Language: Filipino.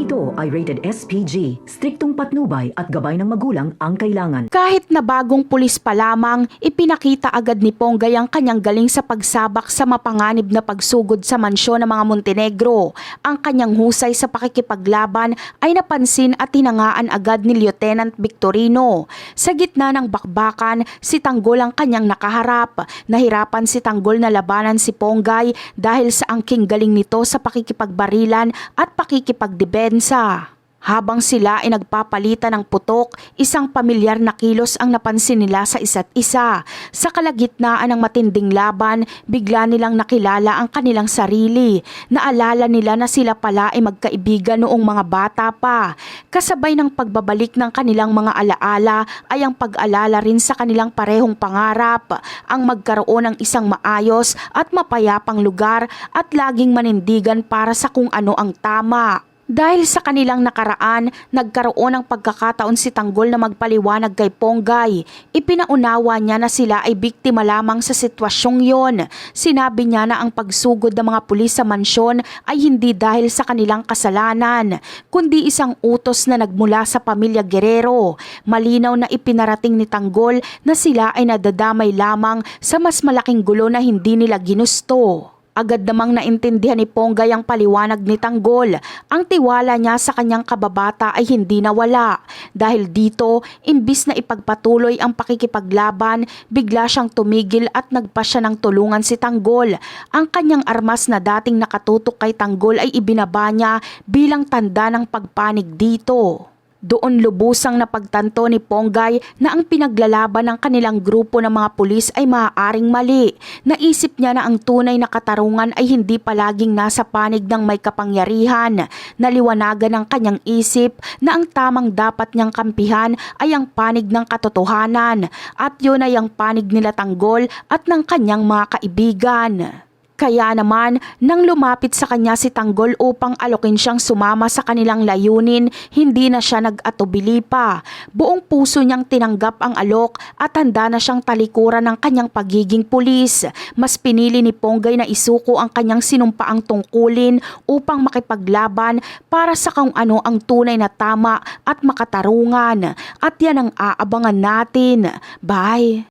Ito ay rated SPG, striktong patnubay at gabay ng magulang ang kailangan. Kahit na bagong pulis pa lamang, ipinakita agad ni Ponggay ang kanyang galing sa pagsabak sa mapanganib na pagsugod sa mansyon ng mga Montenegro. Ang kanyang husay sa pakikipaglaban ay napansin at hinangaan agad ni Lieutenant Victorino. Sa gitna ng bakbakan, si Tanggol ang kanyang nakaharap. Nahirapan si Tanggol na labanan si Ponggay dahil sa angking galing nito sa pakikipagbarilan at pakikipagdebensa. Habang sila ay nagpapalitan ng putok, isang pamilyar na kilos ang napansin nila sa isa't isa. Sa kalagitnaan ng matinding laban, bigla nilang nakilala ang kanilang sarili. Naalala nila na sila pala ay magkaibigan noong mga bata pa. Kasabay ng pagbabalik ng kanilang mga alaala ay ang pag-alala rin sa kanilang parehong pangarap, ang magkaroon ng isang maayos at mapayapang lugar at laging manindigan para sa kung ano ang tama. Dahil sa kanilang nakaraan, nagkaroon ng pagkakataon si Tanggol na magpaliwanag kay Ponggay. Ipinaunawa niya na sila ay biktima lamang sa sitwasyong yon. Sinabi niya na ang pagsugod ng mga pulis sa mansyon ay hindi dahil sa kanilang kasalanan, kundi isang utos na nagmula sa pamilya Guerrero. Malinaw na ipinarating ni Tanggol na sila ay nadadamay lamang sa mas malaking gulo na hindi nila ginusto. Agad namang naintindihan ni Ponggay ang paliwanag ni Tanggol. Ang tiwala niya sa kanyang kababata ay hindi nawala. Dahil dito, imbis na ipagpatuloy ang pakikipaglaban, bigla siyang tumigil at nagpa siya ng tulungan si Tanggol. Ang kanyang armas na dating nakatutok kay Tanggol ay ibinaba niya bilang tanda ng pagpanig dito. Doon lubusang napagtanto ni Ponggay na ang pinaglalaban ng kanilang grupo ng mga pulis ay maaaring mali. Naisip niya na ang tunay na katarungan ay hindi palaging nasa panig ng may kapangyarihan. Naliwanagan ng kanyang isip na ang tamang dapat niyang kampihan ay ang panig ng katotohanan. At yun ay ang panig nila Tanggol at ng kanyang mga kaibigan. Kaya naman, nang lumapit sa kanya si Tanggol upang alokin siyang sumama sa kanilang layunin, hindi na siya nag-atubili pa. Buong puso niyang tinanggap ang alok at handa na siyang talikuran ng kanyang pagiging pulis. Mas pinili ni Ponggay na isuko ang kanyang sinumpaang tungkulin upang makipaglaban para sa kung ano ang tunay na tama at makatarungan. At yan ang aabangan natin. Bye!